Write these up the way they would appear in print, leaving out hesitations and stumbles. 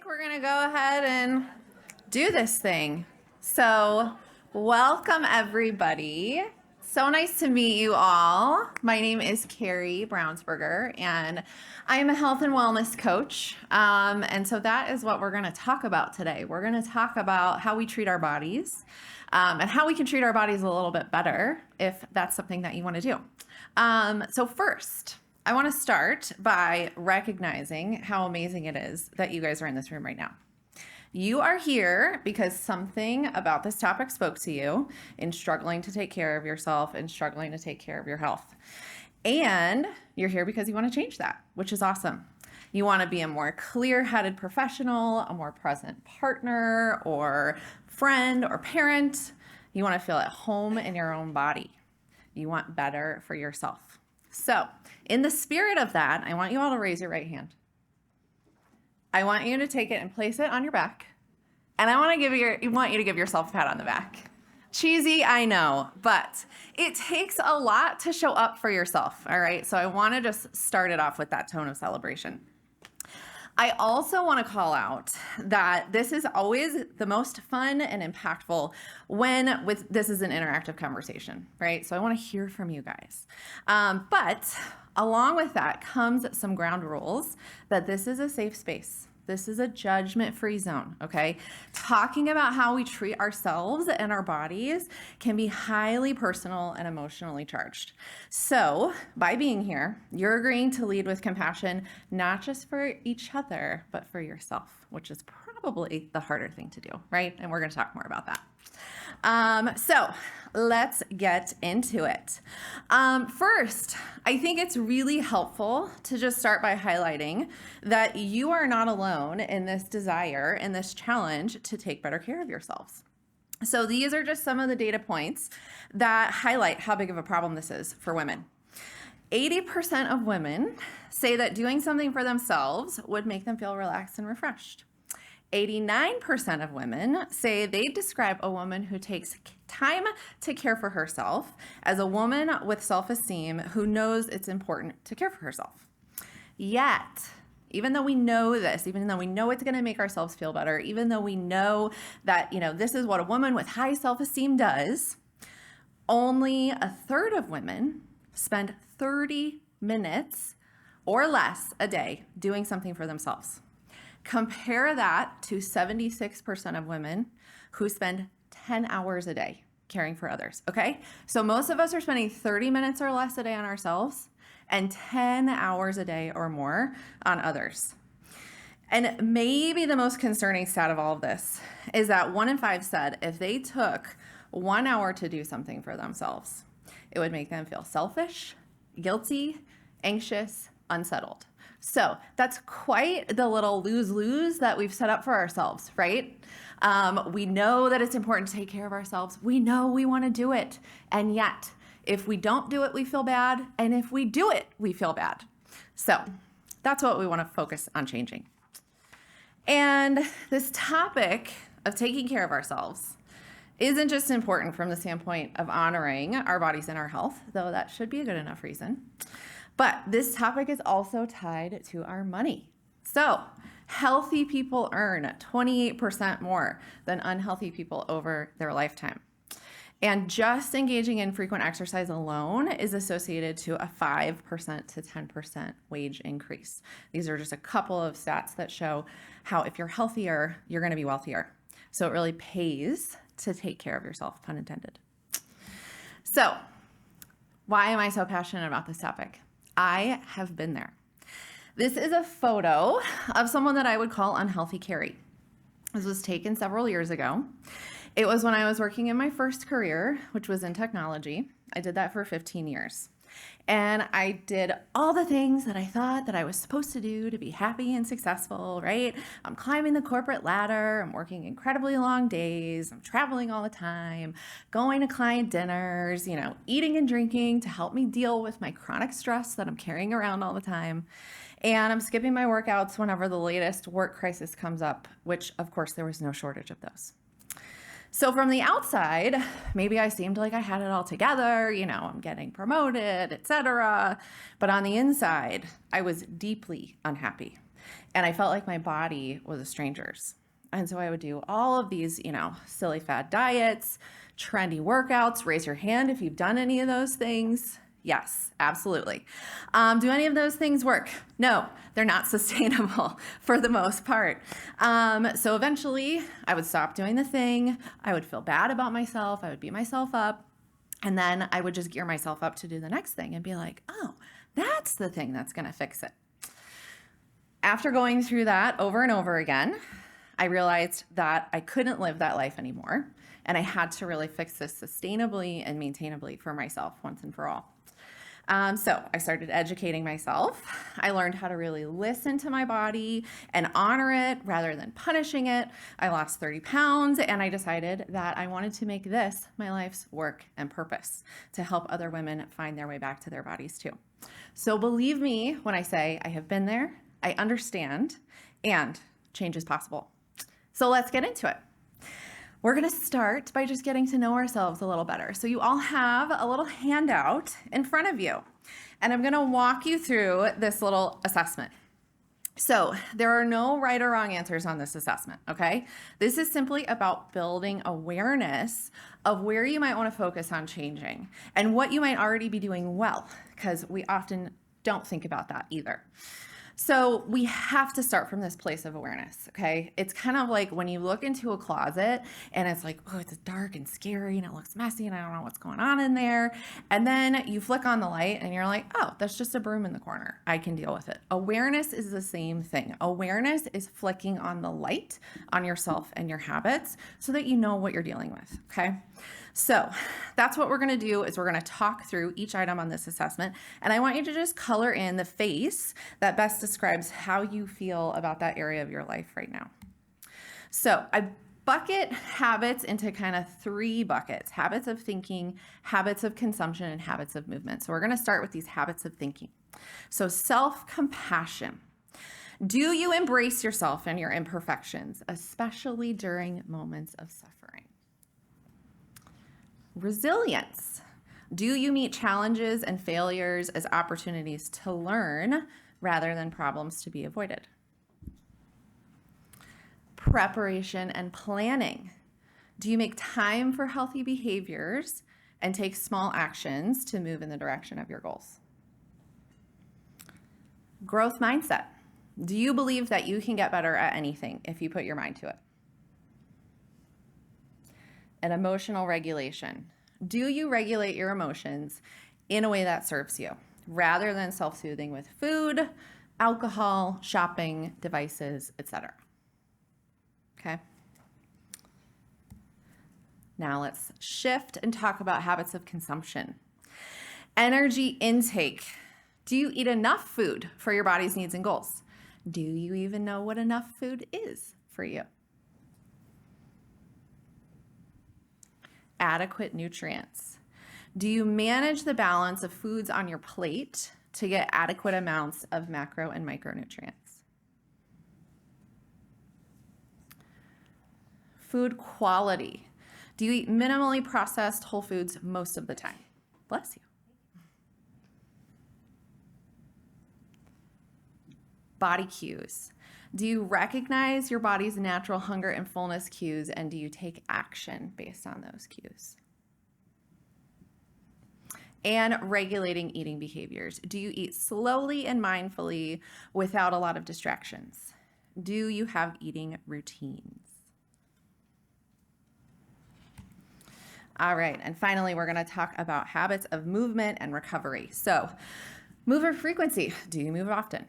We're going to go ahead and do this thing. So, welcome everybody. So nice to meet you all. My name is Kari Brownsberger, and I am a health and wellness coach. And so that is what we're going to talk about today. We're going to talk about how we treat our bodies and how we can treat our bodies a little bit better if that's something that you want to do. So first, I want to start by recognizing how amazing it is that you guys are in this room right now. You are here because something about this topic spoke to you in struggling to take care of yourself and struggling to take care of your health. And you're here because you want to change that, which is awesome. You want to be a more clear-headed professional, a more present partner or friend or parent. You want to feel at home in your own body. You want better for yourself. So, in the spirit of that, I want you all to raise your right hand. I want you to take it and place it on your back. And I want you to give yourself a pat on the back. Cheesy, I know, but it takes a lot to show up for yourself, all right? So I want to just start it off with that tone of celebration. I also want to call out that this is always the most fun and impactful when this is an interactive conversation, right? So I want to hear from you guys. But along with that comes some ground rules that this is a safe space. This is a judgment-free zone, okay? Talking about how we treat ourselves and our bodies can be highly personal and emotionally charged. So by being here, you're agreeing to lead with compassion, not just for each other, but for yourself, which is probably the harder thing to do, right? And we're gonna talk more about that. So let's get into it. First, I think it's really helpful to just start by highlighting that you are not alone in this desire and this challenge to take better care of yourselves. So these are just some of the data points that highlight how big of a problem this is for women. 80% of women say that doing something for themselves would make them feel relaxed and refreshed. 89% of women say they describe a woman who takes time to care for herself as a woman with self-esteem who knows it's important to care for herself. Yet, even though we know this, even though we know it's going to make ourselves feel better, even though we know that, this is what a woman with high self-esteem does, only a third of women spend 30 minutes or less a day doing something for themselves. Compare that to 76% of women who spend 10 hours a day caring for others, okay? So most of us are spending 30 minutes or less a day on ourselves and 10 hours a day or more on others. And maybe the most concerning stat of all of this is that 1 in 5 said if they took 1 hour to do something for themselves, it would make them feel selfish, guilty, anxious, unsettled. So that's quite the little lose-lose that we've set up for ourselves, right? We know that it's important to take care of ourselves. We know we want to do it. And yet, if we don't do it, we feel bad. And if we do it, we feel bad. So that's what we want to focus on changing. And this topic of taking care of ourselves isn't just important from the standpoint of honoring our bodies and our health, though that should be a good enough reason. But this topic is also tied to our money. So healthy people earn 28% more than unhealthy people over their lifetime. And just engaging in frequent exercise alone is associated to a 5% to 10% wage increase. These are just a couple of stats that show how if you're healthier, you're going to be wealthier. So it really pays to take care of yourself, pun intended. So why am I so passionate about this topic? I have been there. This is a photo of someone that I would call unhealthy Kari. This was taken several years ago. It was when I was working in my first career, which was in technology. I did that for 15 years. And I did all the things that I thought that I was supposed to do to be happy and successful, right? I'm climbing the corporate ladder. I'm working incredibly long days. I'm traveling all the time, going to client dinners, eating and drinking to help me deal with my chronic stress that I'm carrying around all the time. And I'm skipping my workouts whenever the latest work crisis comes up, which of course there was no shortage of those. So from the outside, maybe I seemed like I had it all together, I'm getting promoted, etc. But on the inside, I was deeply unhappy. And I felt like my body was a stranger's. And so I would do all of these, silly fad diets, trendy workouts. Raise your hand if you've done any of those things. Yes, absolutely. Do any of those things work? No, they're not sustainable for the most part. So eventually I would stop doing the thing. I would feel bad about myself. I would beat myself up. And then I would just gear myself up to do the next thing and be like, oh, that's the thing that's going to fix it. After going through that over and over again, I realized that I couldn't live that life anymore. And I had to really fix this sustainably and maintainably for myself once and for all. So I started educating myself. I learned how to really listen to my body and honor it rather than punishing it. I lost 30 pounds and I decided that I wanted to make this my life's work and purpose to help other women find their way back to their bodies too. So believe me when I say I have been there, I understand, and change is possible. So let's get into it. We're going to start by just getting to know ourselves a little better. So you all have a little handout in front of you, and I'm going to walk you through this little assessment. So there are no right or wrong answers on this assessment, okay? This is simply about building awareness of where you might want to focus on changing and what you might already be doing well, because we often don't think about that either. So we have to start from this place of awareness, okay? It's kind of like when you look into a closet and it's like, oh, it's dark and scary and it looks messy and I don't know what's going on in there. And then you flick on the light and you're like, oh, that's just a broom in the corner. I can deal with it. Awareness is the same thing. Awareness is flicking on the light on yourself and your habits so that you know what you're dealing with, okay? So that's what we're going to do is we're going to talk through each item on this assessment. And I want you to just color in the face that best describes how you feel about that area of your life right now. So I bucket habits into kind of 3 buckets: habits of thinking, habits of consumption, and habits of movement. So we're going to start with these habits of thinking. So self-compassion. Do you embrace yourself and your imperfections, especially during moments of suffering? Resilience. Do you meet challenges and failures as opportunities to learn rather than problems to be avoided? Preparation and planning. Do you make time for healthy behaviors and take small actions to move in the direction of your goals? Growth mindset. Do you believe that you can get better at anything if you put your mind to it? And emotional regulation. Do you regulate your emotions in a way that serves you rather than self-soothing with food, alcohol, shopping, devices, etc.? Okay. Now let's shift and talk about habits of consumption. Energy intake. Do you eat enough food for your body's needs and goals? Do you even know what enough food is for you? Adequate nutrients. Do you manage the balance of foods on your plate to get adequate amounts of macro and micronutrients? Food quality. Do you eat minimally processed whole foods most of the time? Bless you. Body cues. Do you recognize your body's natural hunger and fullness cues, and do you take action based on those cues? And regulating eating behaviors. Do you eat slowly and mindfully without a lot of distractions? Do you have eating routines? All right, and finally, we're going to talk about habits of movement and recovery. So, movement frequency. Do you move often?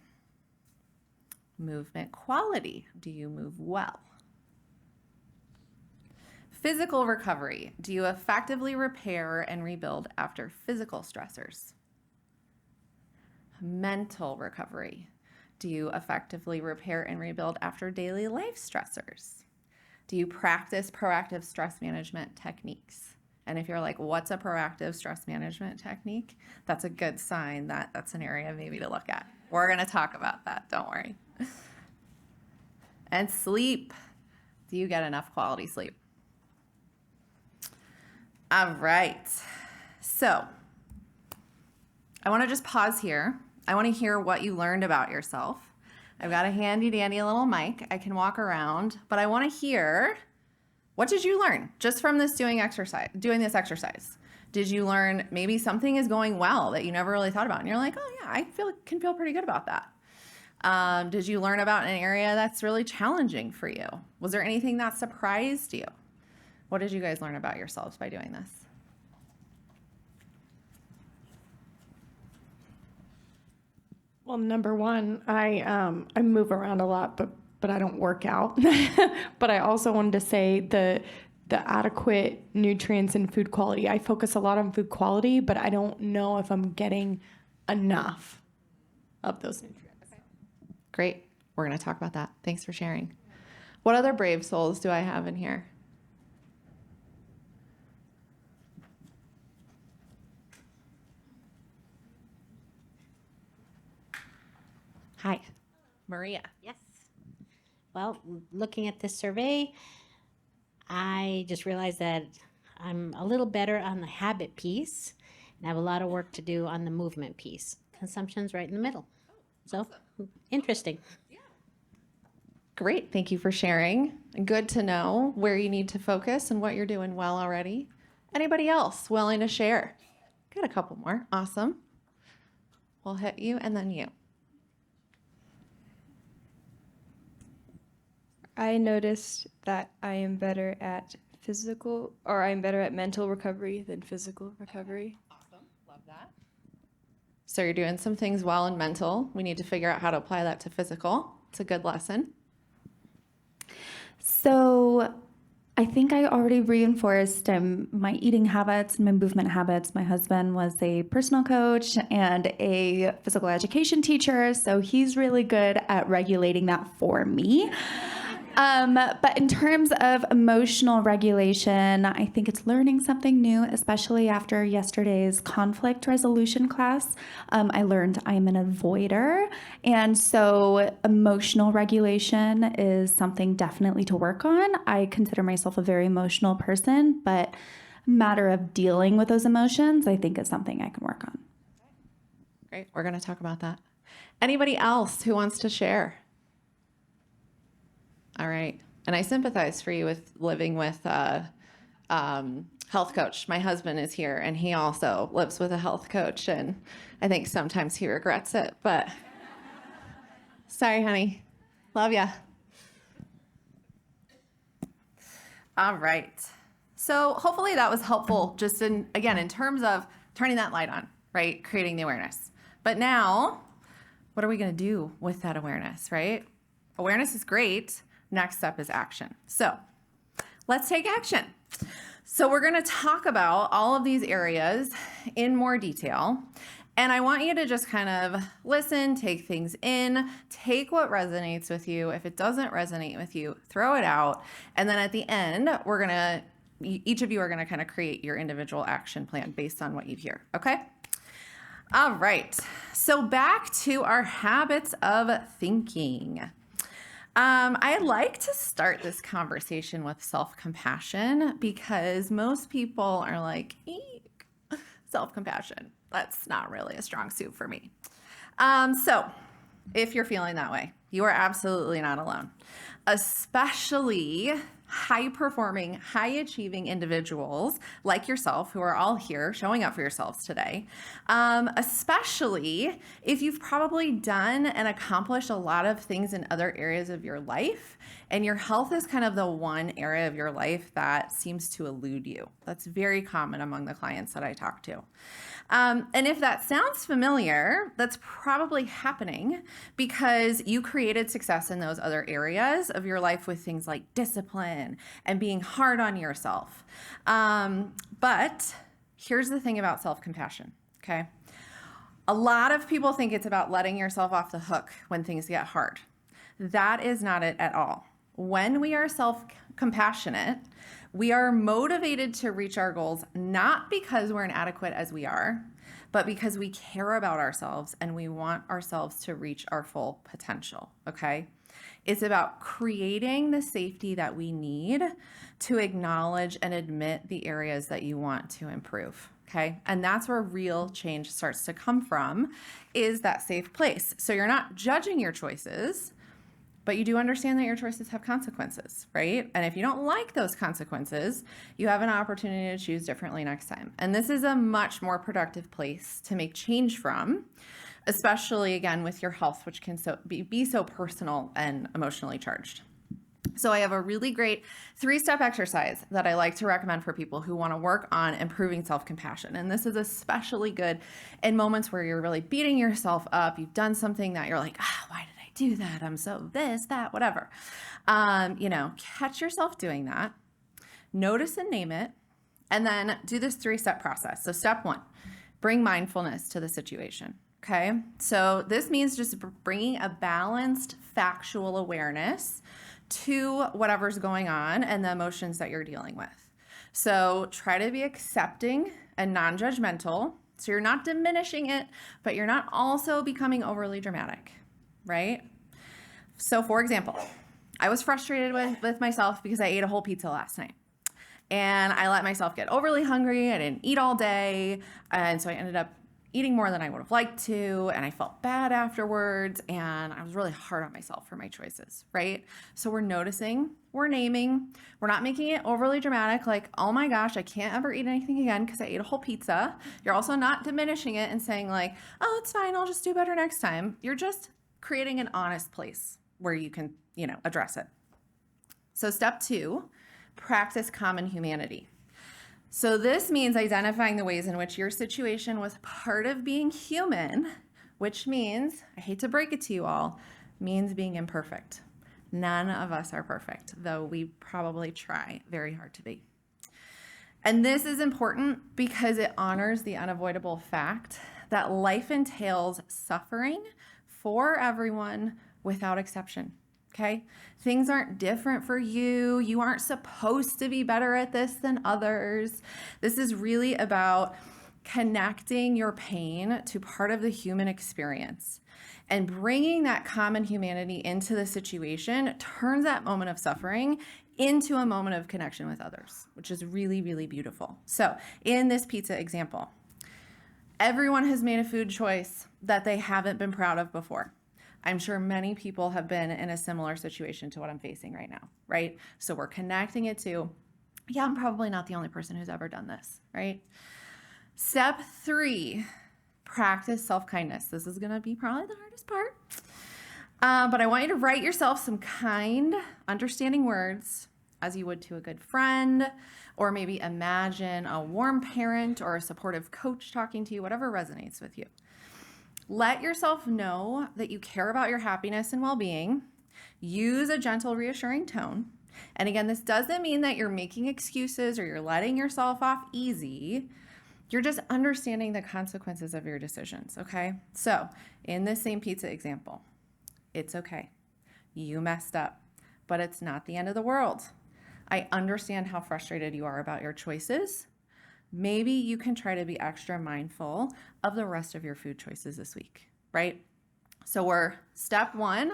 Movement quality. Do you move well? Physical recovery. Do you effectively repair and rebuild after physical stressors? Mental recovery. Do you effectively repair and rebuild after daily life stressors? Do you practice proactive stress management techniques? And if you're like, what's a proactive stress management technique? That's a good sign that that's an area maybe to look at. We're going to talk about that. Don't worry. And sleep. Do you get enough quality sleep? All right. So I want to just pause here. I want to hear what you learned about yourself I've got a handy dandy little mic. I can walk around, but I want to hear, what did you learn just from doing this exercise? Did you learn maybe something is going well that you never really thought about? And you're like, oh yeah, I can feel pretty good about that. Did you learn about an area that's really challenging for you? Was there anything that surprised you? What did you guys learn about yourselves by doing this? Well, number one, I move around a lot, but I don't work out. But I also wanted to say the adequate nutrients and food quality. I focus a lot on food quality, but I don't know if I'm getting enough of those nutrients. Okay. Great. We're going to talk about that. Thanks for sharing. What other brave souls do I have in here? Hi, Maria. Yes. Well, looking at this survey, I just realized that I'm a little better on the habit piece, and I have a lot of work to do on the movement piece. Consumption's right in the middle. So, interesting. Great. Thank you for sharing. Good to know where you need to focus and what you're doing well already. Anybody else willing to share? Got a couple more. Awesome. We'll hit you and then you. I noticed that I'm better at mental recovery than physical recovery. Awesome. Love that. So you're doing some things well in mental. We need to figure out how to apply that to physical. It's a good lesson. So I think I already reinforced my eating habits and my movement habits. My husband was a personal coach and a physical education teacher, so he's really good at regulating that for me. But in terms of emotional regulation, I think it's learning something new, especially after yesterday's conflict resolution class. I learned I'm an avoider, and so emotional regulation is something definitely to work on. I consider myself a very emotional person, but matter of dealing with those emotions, I think is something I can work on. Great. We're going to talk about that. Anybody else who wants to share? All right. And I sympathize for you with living with a health coach. My husband is here and he also lives with a health coach. And I think sometimes he regrets it, but sorry, honey. Love ya. All right. So hopefully that was helpful just in terms of turning that light on, right? Creating the awareness. But now, what are we going to do with that awareness, right? Awareness is great. Next step is action. So let's take action. So we're going to talk about all of these areas in more detail. And I want you to just kind of listen, take things in, take what resonates with you. If it doesn't resonate with you, throw it out. And then at the end, each of you are going to kind of create your individual action plan based on what you hear. Okay? All right. So back to our habits of thinking. I like to start this conversation with self-compassion because most people are like, eek, self-compassion. That's not really a strong suit for me. So if you're feeling that way, you are absolutely not alone. Especially high-performing, high-achieving individuals like yourself who are all here showing up for yourselves today, especially if you've probably done and accomplished a lot of things in other areas of your life, and your health is kind of the one area of your life that seems to elude you. That's very common among the clients that I talk to. And if that sounds familiar, that's probably happening because you created success in those other areas of your life with things like discipline and being hard on yourself. But here's the thing about self-compassion, okay? A lot of people think it's about letting yourself off the hook when things get hard. That is not it at all. When we are self-compassionate, we are motivated to reach our goals, not because we're inadequate as we are, but because we care about ourselves and we want ourselves to reach our full potential, okay? It's about creating the safety that we need to acknowledge and admit the areas that you want to improve. Okay. And that's where real change starts to come from, is that safe place. So you're not judging your choices, but you do understand that your choices have consequences, right? And if you don't like those consequences, you have an opportunity to choose differently next time. And this is a much more productive place to make change from, especially again with your health, which can be so personal and emotionally charged. So I have a really great 3-step exercise that I like to recommend for people who want to work on improving self-compassion. And this is especially good in moments where you're really beating yourself up. You've done something that you're like, why did I do that? I'm so this, that, whatever. Catch yourself doing that. Notice and name it. And then do this 3-step process. So step 1, bring mindfulness to the situation. Okay. So this means just bringing a balanced factual awareness to whatever's going on and the emotions that you're dealing with. So try to be accepting and non-judgmental. So you're not diminishing it, but you're not also becoming overly dramatic, right? So for example, I was frustrated with myself because I ate a whole pizza last night. And I let myself get overly hungry. I didn't eat all day. And so I ended up eating more than I would have liked to, and I felt bad afterwards, and I was really hard on myself for my choices, right? So we're noticing, we're naming, we're not making it overly dramatic, like, oh my gosh, I can't ever eat anything again because I ate a whole pizza. You're also not diminishing it and saying like, oh, it's fine, I'll just do better next time. You're just creating an honest place where you can, address it. So step 2, practice common humanity. So this means identifying the ways in which your situation was part of being human, which means, I hate to break it to you all, means being imperfect. None of us are perfect, though we probably try very hard to be. And this is important because it honors the unavoidable fact that life entails suffering for everyone without exception. Okay? Things aren't different for you. You aren't supposed to be better at this than others. This is really about connecting your pain to part of the human experience. And bringing that common humanity into the situation turns that moment of suffering into a moment of connection with others, which is really, really beautiful. So in this pizza example, everyone has made a food choice that they haven't been proud of before. I'm sure many people have been in a similar situation to what I'm facing right now, right? So we're connecting it to, yeah, I'm probably not the only person who's ever done this, right? Step 3, practice self-kindness. This is going to be probably the hardest part. But I want you to write yourself some kind, understanding words as you would to a good friend, or maybe imagine a warm parent or a supportive coach talking to you, whatever resonates with you. Let yourself know that you care about your happiness and well-being. Use a gentle, reassuring tone. And again, this doesn't mean that you're making excuses or you're letting yourself off easy. You're just understanding the consequences of your decisions, okay? So in this same pizza example, it's okay. You messed up, but it's not the end of the world. I understand how frustrated you are about your choices. Maybe you can try to be extra mindful of the rest of your food choices this week, right? So we're step 1,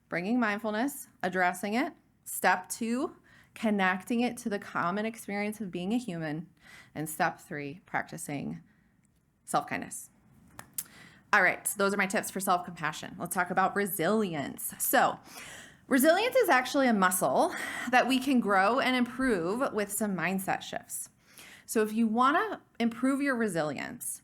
bringing mindfulness, addressing it. Step 2, connecting it to the common experience of being a human. And step 3, practicing self-kindness. All right, so those are my tips for self-compassion. Let's talk about resilience. So resilience is actually a muscle that we can grow and improve with some mindset shifts. So if you want to improve your resilience,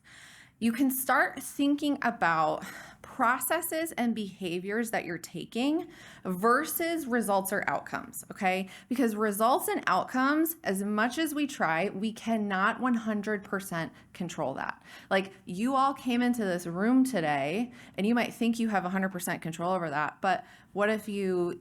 you can start thinking about processes and behaviors that you're taking versus results or outcomes, okay? Because results and outcomes, as much as we try, we cannot 100% control that. Like, you all came into this room today and you might think you have 100% control over that, but what if your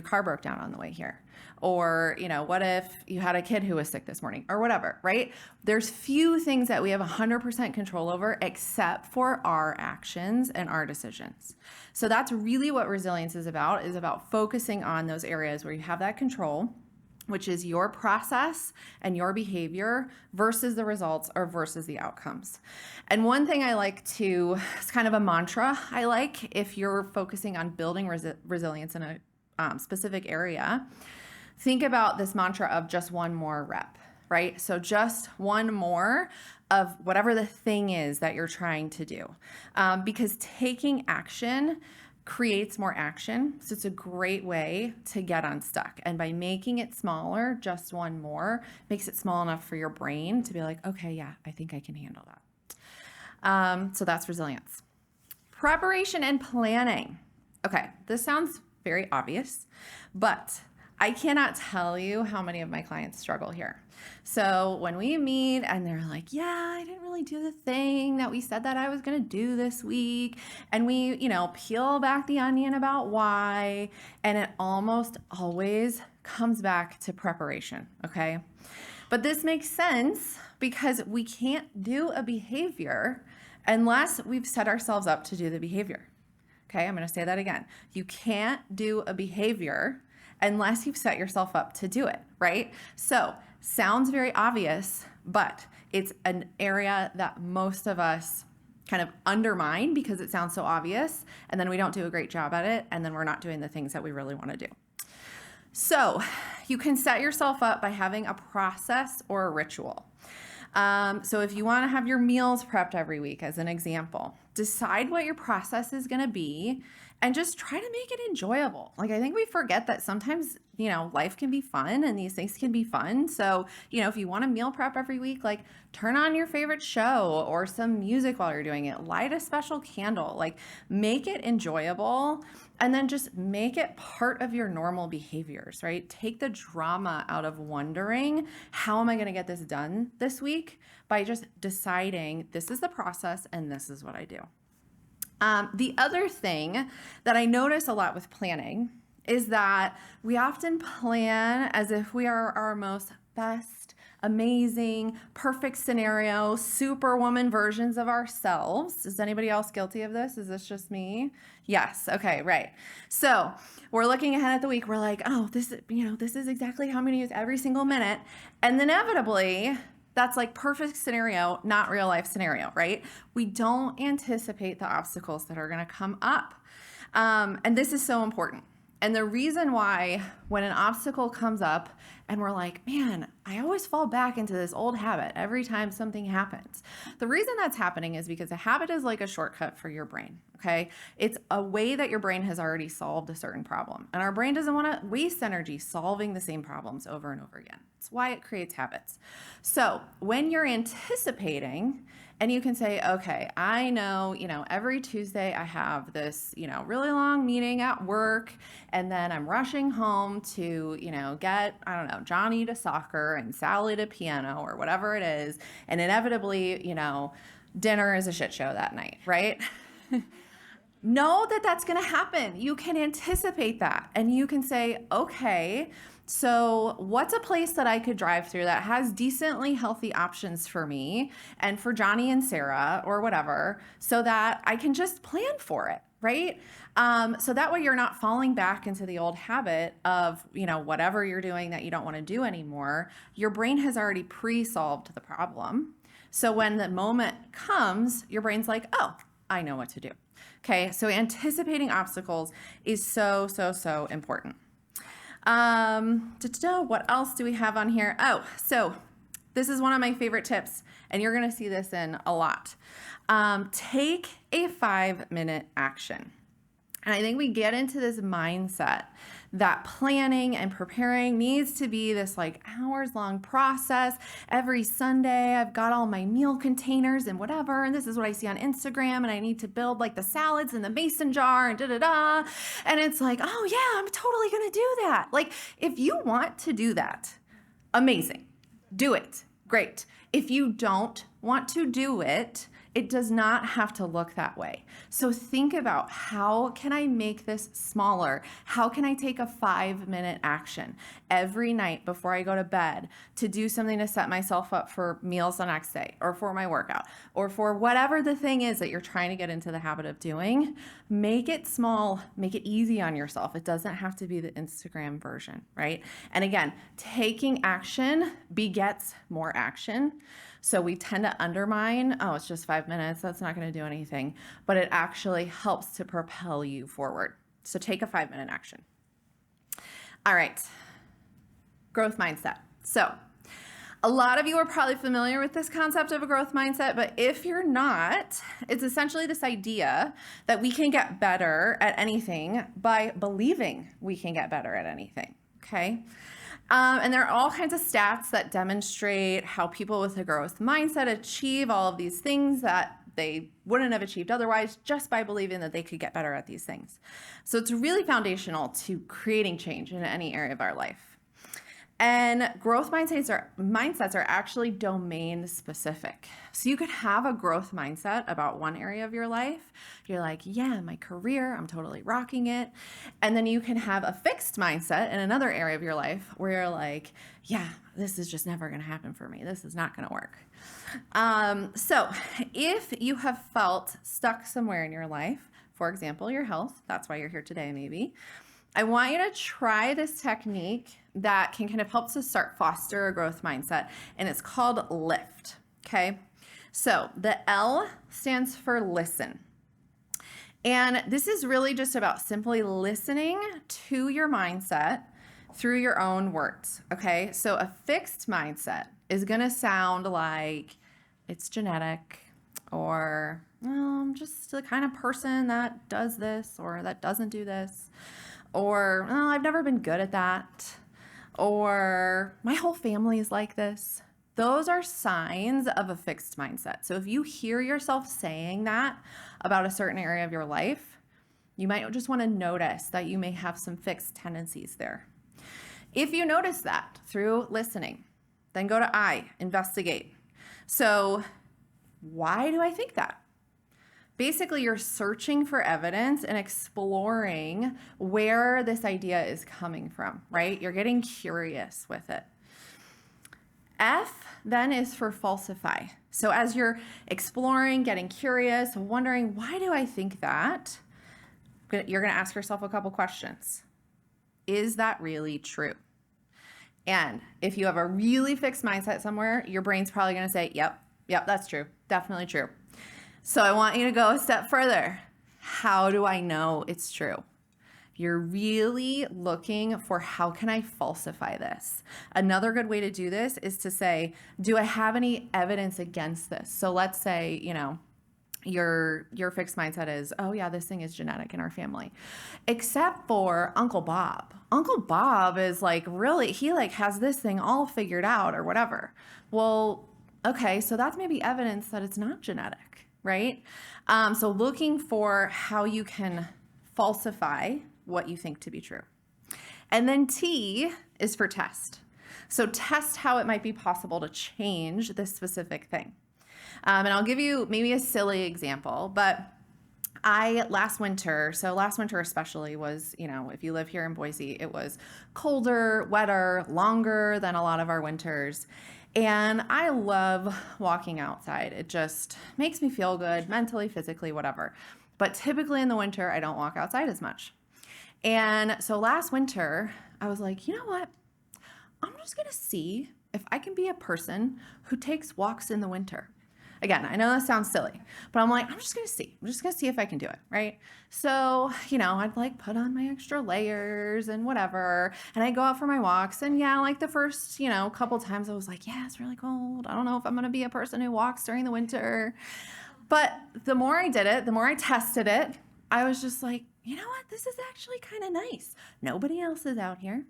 car broke down on the way here? Or, what if you had a kid who was sick this morning or whatever, right? There's few things that we have 100% control over except for our actions and our decisions. So that's really what resilience is about focusing on those areas where you have that control, which is your process and your behavior versus the results or versus the outcomes. And one thing I like to, it's kind of a mantra I like if you're focusing on building resilience in a specific area, think about this mantra of just one more rep, right? So just one more of whatever the thing is that you're trying to do, because taking action creates more action. So it's a great way to get unstuck. And by making it smaller, just one more makes it small enough for your brain to be like, okay, yeah, I think I can handle that. So that's resilience. Preparation and planning. Okay, this sounds very obvious, but I cannot tell you how many of my clients struggle here. So when we meet and they're like, yeah, I didn't really do the thing that we said that I was going to do this week. And we, peel back the onion about why. And it almost always comes back to preparation. Okay. But this makes sense because we can't do a behavior unless we've set ourselves up to do the behavior. Okay. I'm going to say that again. You can't do a behavior unless you've set yourself up to do it, right? So sounds very obvious, but it's an area that most of us kind of undermine because it sounds so obvious, and then we don't do a great job at it, and then we're not doing the things that we really want to do. So you can set yourself up by having a process or a ritual. So if you want to have your meals prepped every week, as an example, decide what your process is going to be and just try to make it enjoyable. Like, I think we forget that sometimes, life can be fun and these things can be fun. So, if you want to meal prep every week, like turn on your favorite show or some music while you're doing it, light a special candle, like make it enjoyable, and then just make it part of your normal behaviors, right? Take the drama out of wondering, how am I going to get this done this week, by just deciding this is the process and this is what I do. The other thing that I notice a lot with planning is that we often plan as if we are our most best, amazing, perfect scenario, superwoman versions of ourselves. Is anybody else guilty of this? Is this just me? Yes. Okay. Right. So we're looking ahead at the week. We're like, oh, this is exactly how I'm going to use every single minute. And inevitably, that's like perfect scenario, not real life scenario, right? We don't anticipate the obstacles that are going to come up. And this is so important. And the reason why, when an obstacle comes up and we're like, man, I always fall back into this old habit every time something happens. The reason that's happening is because a habit is like a shortcut for your brain, okay? It's a way that your brain has already solved a certain problem. And our brain doesn't want to waste energy solving the same problems over and over again. It's why it creates habits. So when you're anticipating, and you can say, okay, I know, every Tuesday I have this, really long meeting at work, and then I'm rushing home to, get, Johnny to soccer and Sally to piano or whatever it is. And inevitably, dinner is a shit show that night, right? Know that that's going to happen. You can anticipate that. And you can say, okay, so what's a place that I could drive through that has decently healthy options for me and for Johnny and Sarah or whatever, so that I can just plan for it, right? So that way you're not falling back into the old habit of, whatever you're doing that you don't want to do anymore. Your brain has already pre-solved the problem. So when the moment comes, your brain's like, oh, I know what to do. Okay, so anticipating obstacles is so, so, so important. What else do we have on here? Oh, so this is one of my favorite tips, and you're going to see this in a lot. Take a 5-minute action. And I think we get into this mindset that planning and preparing needs to be this like hours-long process. Every Sunday, I've got all my meal containers and whatever, and this is what I see on Instagram, and I need to build like the salads in the mason jar and da-da-da. And it's like, oh yeah, I'm totally gonna do that. Like, if you want to do that, amazing, do it, great. If you don't want to do it, it does not have to look that way. So think about, how can I make this smaller? How can I take a 5-minute action every night before I go to bed to do something to set myself up for meals the next day, or for my workout, or for whatever the thing is that you're trying to get into the habit of doing? Make it small, make it easy on yourself. It doesn't have to be the Instagram version, right? And again, taking action begets more action. So we tend to undermine, oh, it's just 5 minutes, that's not going to do anything, but it actually helps to propel you forward. So take a 5-minute action. All right. Growth mindset. So a lot of you are probably familiar with this concept of a growth mindset, but if you're not, it's essentially this idea that we can get better at anything by believing we can get better at anything, okay? And there are all kinds of stats that demonstrate how people with a growth mindset achieve all of these things that they wouldn't have achieved otherwise just by believing that they could get better at these things. So it's really foundational to creating change in any area of our life. And growth mindsets are actually domain specific. So you could have a growth mindset about one area of your life. You're like, yeah, my career, I'm totally rocking it. And then you can have a fixed mindset in another area of your life where you're like, yeah, this is just never going to happen for me. This is not going to work. So if you have felt stuck somewhere in your life, for example, your health, that's why you're here today maybe, I want you to try this technique that can kind of help to start foster a growth mindset, and it's called LIFT, okay? So the L stands for listen. And this is really just about simply listening to your mindset through your own words, okay? So a fixed mindset is gonna sound like it's genetic, or I'm just the kind of person that does this or that doesn't do this, or I've never been good at that, or my whole family is like this. Those are signs of a fixed mindset. So if you hear yourself saying that about a certain area of your life, you might just want to notice that you may have some fixed tendencies there. If you notice that through listening, then go to I, investigate. So why do I think that? Basically, you're searching for evidence and exploring where this idea is coming from, right? You're getting curious with it. F then is for falsify. So as you're exploring, getting curious, wondering, why do I think that? You're going to ask yourself a couple questions. Is that really true? And if you have a really fixed mindset somewhere, your brain's probably going to say, yep, that's true. Definitely true. So I want you to go a step further. How do I know it's true? You're really looking for, how can I falsify this? Another good way to do this is to say, do I have any evidence against this? So let's say, your fixed mindset is, oh yeah, this thing is genetic in our family. Except for Uncle Bob. Uncle Bob is he has this thing all figured out or whatever. Well, okay, so that's maybe evidence that it's not genetic, right? So looking for how you can falsify what you think to be true. And then T is for test. So test how it might be possible to change this specific thing. And I'll give you maybe a silly example, but last winter especially was, if you live here in Boise, it was colder, wetter, longer than a lot of our winters. And I love walking outside. It just makes me feel good mentally, physically, whatever. But typically in the winter, I don't walk outside as much. And so last winter, I was like, you know what? I'm just going to see if I can be a person who takes walks in the winter. Again, I know that sounds silly, but I'm like, I'm just going to see. I'm just going to see if I can do it, right? So, I'd put on my extra layers and whatever, and I go out for my walks. And yeah, the first, couple times I was like, yeah, it's really cold. I don't know if I'm going to be a person who walks during the winter. But the more I did it, the more I tested it, I was just like, you know what? This is actually kind of nice. Nobody else is out here.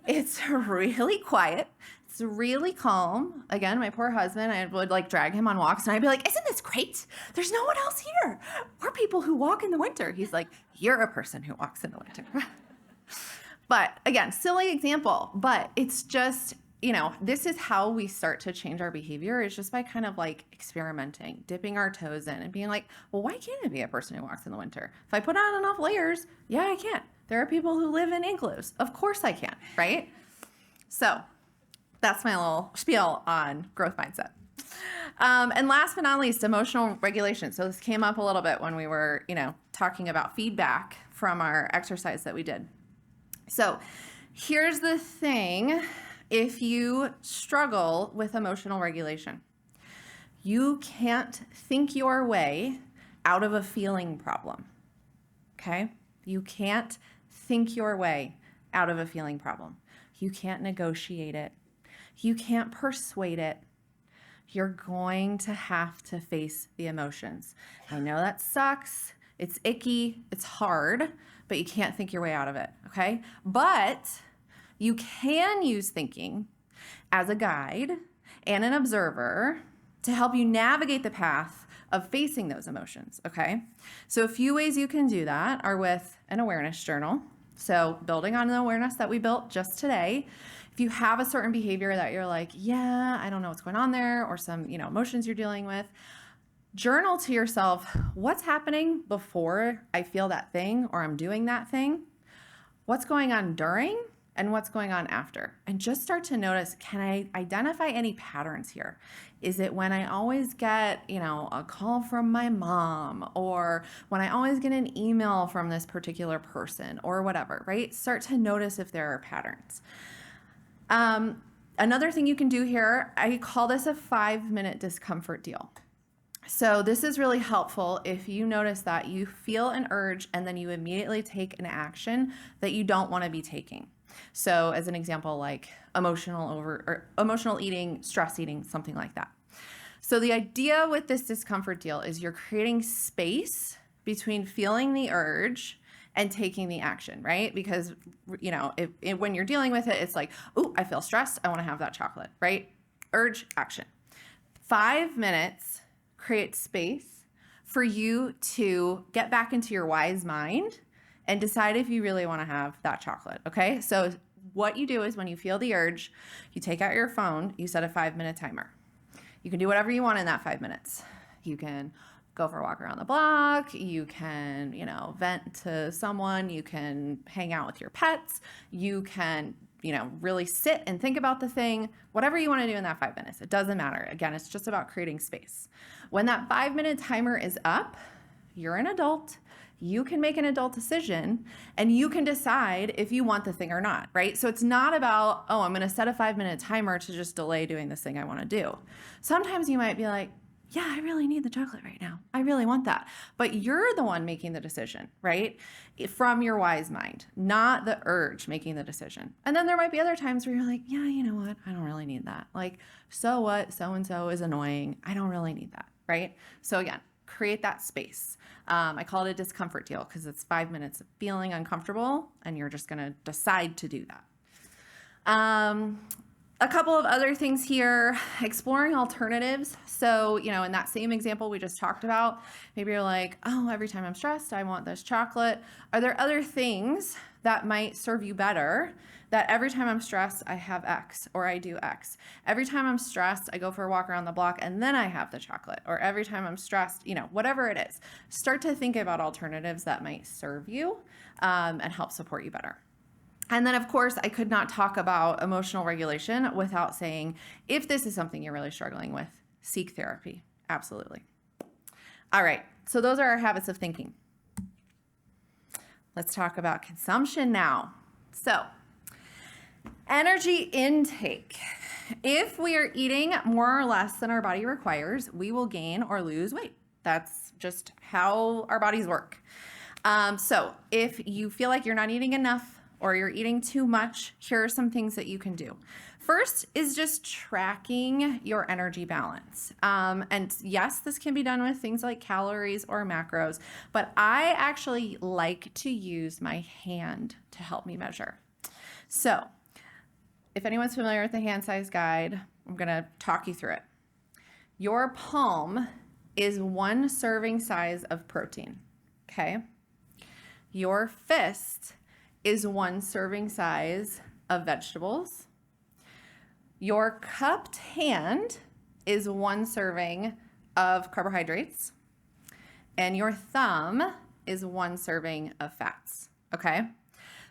It's really quiet. It's really calm. Again, my poor husband, I would drag him on walks and I'd be like, isn't this great? There's no one else here. We're people who walk in the winter. He's like, you're a person who walks in the winter. But again, silly example, but it's just, this is how we start to change our behavior, is just by kind of experimenting, dipping our toes in and being like, well, why can't I be a person who walks in the winter? If I put on enough layers, yeah, I can. There are people who live in igloos. Of course I can, right? So that's my little spiel on growth mindset. And last but not least, emotional regulation. So this came up a little bit when we were, talking about feedback from our exercise that we did. So here's the thing. If you struggle with emotional regulation, you can't think your way out of a feeling problem, okay? You can't think your way out of a feeling problem. You can't negotiate it. You can't persuade it. You're going to have to face the emotions. I know that sucks. It's icky. It's hard, but you can't think your way out of it, okay? But you can use thinking as a guide and an observer to help you navigate the path of facing those emotions, okay? So a few ways you can do that are with an awareness journal. So building on the awareness that we built just today, if you have a certain behavior that you're like, yeah, I don't know what's going on there, or some, emotions you're dealing with, journal to yourself, what's happening before I feel that thing or I'm doing that thing? What's going on during? And what's going on after? And just start to notice, can I identify any patterns here? Is it when I always get, a call from my mom, or when I always get an email from this particular person, or whatever, right? Start to notice if there are patterns. Another thing you can do here, I call this a 5-minute discomfort deal. So this is really helpful if you notice that you feel an urge and then you immediately take an action that you don't want to be taking. So as an example, like emotional eating, stress eating, something like that. So the idea with this discomfort deal is you're creating space between feeling the urge and taking the action, right? Because, when you're dealing with it, it's like, oh, I feel stressed. I want to have that chocolate, right? Urge, action. 5 minutes creates space for you to get back into your wise mind and decide if you really want to have that chocolate, okay? So what you do is when you feel the urge, you take out your phone, you set a 5-minute timer. You can do whatever you want in that 5 minutes. You can go for a walk around the block, you can, vent to someone, you can hang out with your pets, you can, really sit and think about the thing, whatever you want to do in that 5 minutes. It doesn't matter. Again, it's just about creating space. When that 5-minute timer is up, you're an adult. You can make an adult decision and you can decide if you want the thing or not, right? So it's not about, oh, I'm going to set a 5-minute timer to just delay doing this thing I want to do. Sometimes you might be like, yeah, I really need the chocolate right now. I really want that. But you're the one making the decision, right? From your wise mind, not the urge making the decision. And then there might be other times where you're like, yeah, you know what? I don't really need that. Like, so what? So-and-so is annoying. I don't really need that, right? So again, create that space. I call it a discomfort deal because it's 5 minutes of feeling uncomfortable and you're just going to decide to do that. A couple of other things here, exploring alternatives. So, in that same example we just talked about, maybe you're like, oh, every time I'm stressed, I want this chocolate. Are there other things that might serve you better that every time I'm stressed, I have X or I do X? Every time I'm stressed, I go for a walk around the block and then I have the chocolate. Or every time I'm stressed, whatever it is, start to think about alternatives that might serve you and help support you better. And then, of course, I could not talk about emotional regulation without saying, if this is something you're really struggling with, seek therapy. Absolutely. All right. So those are our habits of thinking. Let's talk about consumption now. So energy intake. If we are eating more or less than our body requires, we will gain or lose weight. That's just how our bodies work. So if you feel like you're not eating enough, or you're eating too much, here are some things that you can do. First is just tracking your energy balance. And yes, this can be done with things like calories or macros, but I actually like to use my hand to help me measure. So if anyone's familiar with the hand size guide, I'm gonna talk you through it. Your palm is 1 serving size of protein, okay? Your fist is 1 serving size of vegetables. Your cupped hand is 1 serving of carbohydrates. And your thumb is 1 serving of fats, okay?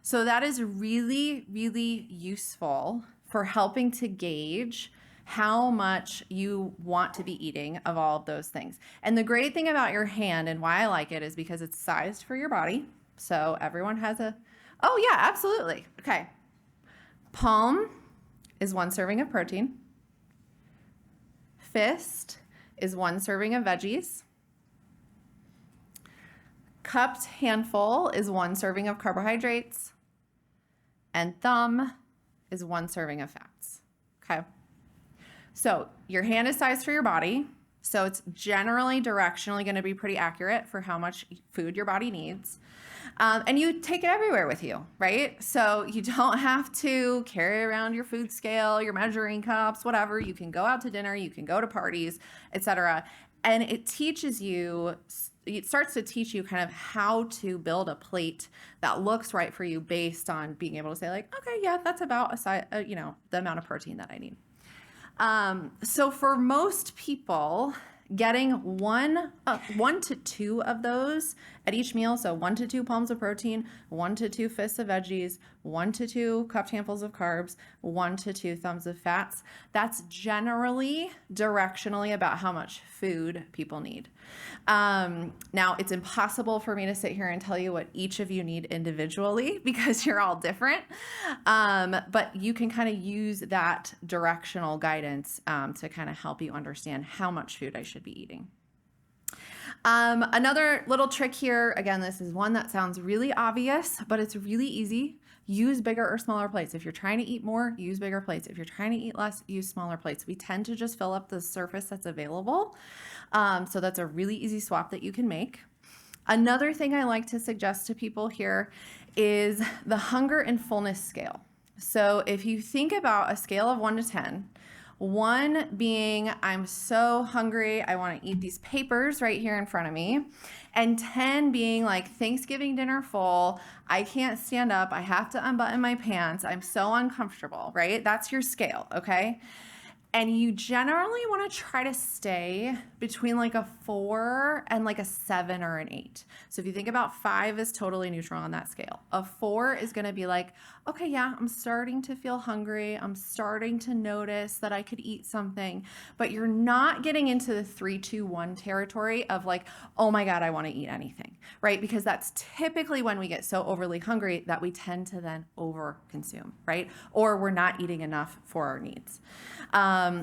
So that is really, really useful for helping to gauge how much you want to be eating of all of those things. And the great thing about your hand and why I like it is because it's sized for your body. So everyone has oh yeah, absolutely. Okay. Palm is 1 serving of protein. Fist is 1 serving of veggies. Cupped handful is 1 serving of carbohydrates. and thumb is 1 serving of fats. Okay. So your hand is sized for your body. So it's generally directionally going to be pretty accurate for how much food your body needs. And you take it everywhere with you, right? So you don't have to carry around your food scale, your measuring cups, whatever. You can go out to dinner, you can go to parties, etc. And it starts to teach you kind of how to build a plate that looks right for you based on being able to say like, okay, yeah, that's about the amount of protein that I need. So for most people, getting 1 to 2 of those at each meal, so 1 to 2 palms of protein, 1 to 2 fists of veggies, 1 to 2 cupped handfuls of carbs, 1 to 2 thumbs of fats, that's generally directionally about how much food people need. Now, it's impossible for me to sit here and tell you what each of you need individually because you're all different, but you can kind of use that directional guidance to kind of help you understand how much food I should be eating. Another little trick here, again, this is one that sounds really obvious, but it's really easy. Use bigger or smaller plates. If you're trying to eat more, use bigger plates. If you're trying to eat less, use smaller plates. We tend to just fill up the surface that's available. So that's a really easy swap that you can make. Another thing I like to suggest to people here is the hunger and fullness scale. So if you think about a scale of 1 to 10, 1 being, I'm so hungry, I want to eat these papers right here in front of me. And 10 being like Thanksgiving dinner full, I can't stand up, I have to unbutton my pants, I'm so uncomfortable, right? That's your scale, okay? And you generally want to try to stay between like a 4 and like a 7 or an 8. So if you think about 5 is totally neutral on that scale. A 4 is going to be like, okay, yeah, I'm starting to feel hungry. I'm starting to notice that I could eat something, but you're not getting into the 3, 2, 1 territory of like, oh my God, I want to eat anything, right? Because that's typically when we get so overly hungry that we tend to then overconsume, right? Or we're not eating enough for our needs.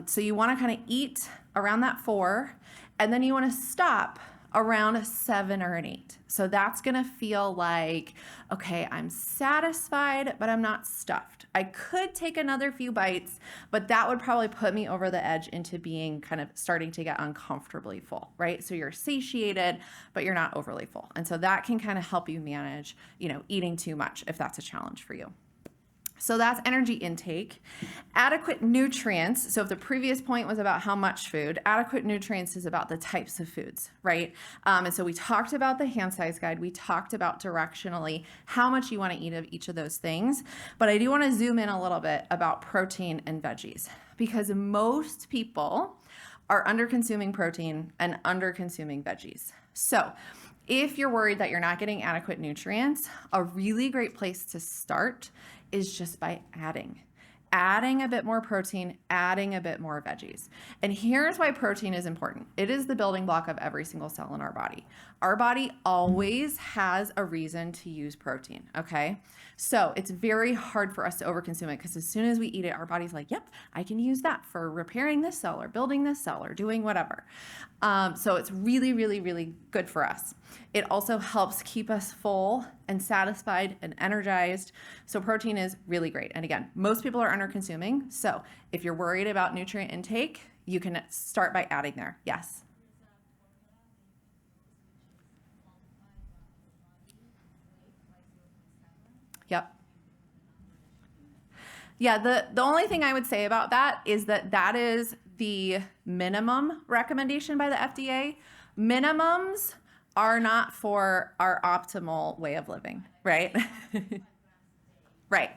So you want to kind of eat around that 4, and then you want to stop around a 7 or an 8. So that's going to feel like, okay, I'm satisfied, but I'm not stuffed. I could take another few bites, but that would probably put me over the edge into being kind of starting to get uncomfortably full, right? So you're satiated, but you're not overly full. And so that can kind of help you manage, eating too much if that's a challenge for you. So that's energy intake. Adequate nutrients. So if the previous point was about how much food, adequate nutrients is about the types of foods, right? And so we talked about the hand size guide. We talked about directionally how much you want to eat of each of those things. But I do want to zoom in a little bit about protein and veggies because most people are under consuming protein and under consuming veggies. So if you're worried that you're not getting adequate nutrients, a really great place to start is just by adding a bit more protein, adding a bit more veggies. And here's why protein is important. It is the building block of every single cell in our body. Our body always has a reason to use protein, okay? So it's very hard for us to overconsume it because as soon as we eat it, our body's like, yep, I can use that for repairing this cell or building this cell or doing whatever. So it's really, really, really good for us. It also helps keep us full and satisfied and energized. So protein is really great. And again, most people are under consuming. So if you're worried about nutrient intake, you can start by adding there. Yes. Yep. Yeah, the only thing I would say about that is that is the minimum recommendation by the FDA. Minimums are not for our optimal way of living, right? Right.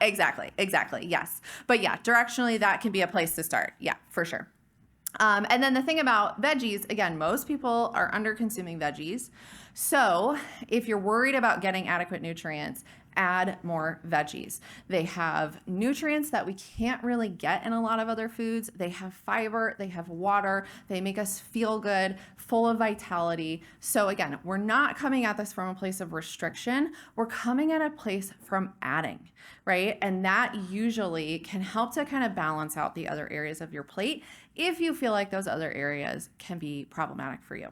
Exactly. Yes. But yeah, directionally, that can be a place to start. Yeah, for sure. And then the thing about veggies, again, most people are under consuming veggies. So if you're worried about getting adequate nutrients, add more veggies. They have nutrients that we can't really get in a lot of other foods. They have fiber, they have water, they make us feel good, full of vitality. So again, we're not coming at this from a place of restriction. We're coming at a place from adding, right? And that usually can help to kind of balance out the other areas of your plate if you feel like those other areas can be problematic for you.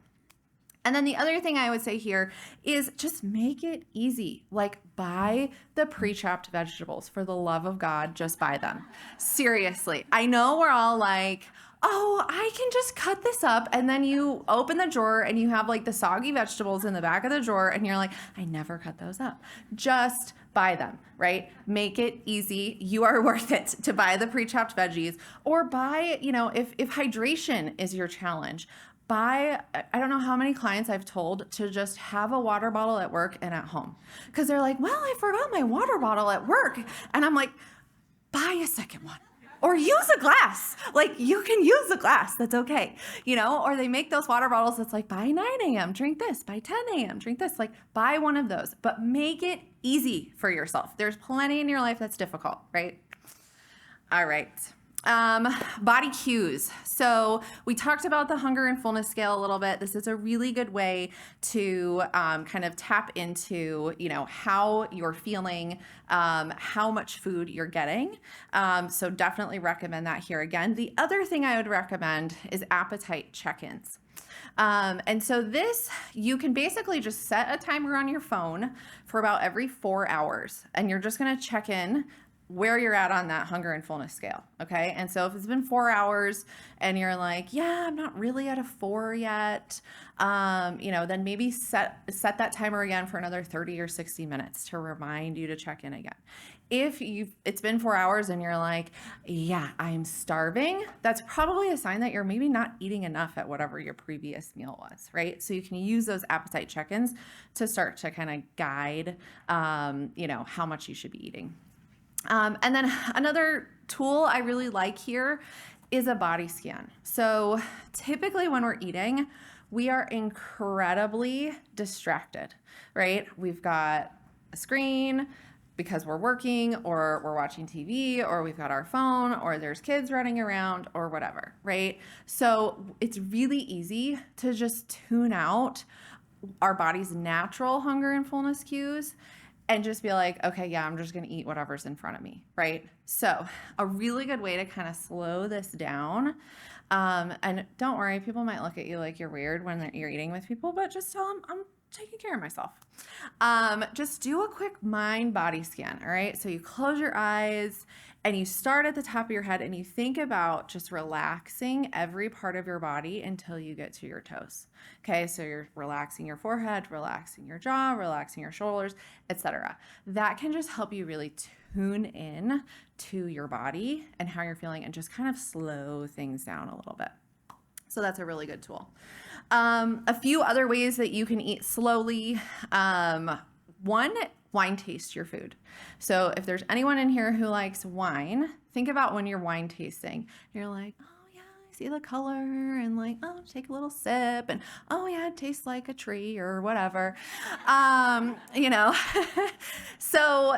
And then the other thing I would say here is just make it easy. Like, buy the pre-chopped vegetables. For the love of God, just buy them. Seriously. I know we're all like, oh, I can just cut this up. And then you open the drawer and you have like the soggy vegetables in the back of the drawer and you're like, I never cut those up. Just buy them, right? Make it easy. You are worth it to buy the pre-chopped veggies, or buy, if hydration is your challenge, I don't know how many clients I've told to just have a water bottle at work and at home. Because they're like, well, I forgot my water bottle at work. And I'm like, buy a second one. Or use a glass. Like, you can use a glass. That's okay. Or they make those water bottles that's like, by 9 a.m., drink this. By 10 a.m., drink this. Like, buy one of those. But make it easy for yourself. There's plenty in your life that's difficult, right? All right. Body cues. So we talked about the hunger and fullness scale a little bit. This is a really good way to kind of tap into, how you're feeling, how much food you're getting. So definitely recommend that here again. The other thing I would recommend is appetite check-ins. And so this, you can basically just set a timer on your phone for about every 4 hours, and you're just going to check in where you're at on that hunger and fullness scale. Okay. And so if it's been 4 hours and you're like, yeah, I'm not really at a 4 yet, then maybe set that timer again for another 30 or 60 minutes to remind you to check in again. If it's been 4 hours and you're like, yeah, I'm starving, that's probably a sign that you're maybe not eating enough at whatever your previous meal was, right? So you can use those appetite check-ins to start to kind of guide, how much you should be eating. And then another tool I really like here is a body scan. So typically when we're eating, we are incredibly distracted, right? We've got a screen because we're working, or we're watching TV, or we've got our phone, or there's kids running around, or whatever, right? So it's really easy to just tune out our body's natural hunger and fullness cues and just be like, okay, yeah, I'm just going to eat whatever's in front of me, right? So a really good way to kind of slow this down, and don't worry, people might look at you like you're weird when you're eating with people, but just tell them I'm taking care of myself. Just do a quick mind body scan, all right? So you close your eyes and you start at the top of your head and you think about just relaxing every part of your body until you get to your toes. Okay, so you're relaxing your forehead, relaxing your jaw, relaxing your shoulders, etc. That can just help you really tune in to your body and how you're feeling and just kind of slow things down a little bit. So that's a really good tool. A few other ways that you can eat slowly. One, wine taste your food. So if there's anyone in here who likes wine, think about when you're wine tasting. You're like, oh yeah, I see the color, and like, oh, take a little sip, and oh yeah, it tastes like a tree or whatever. So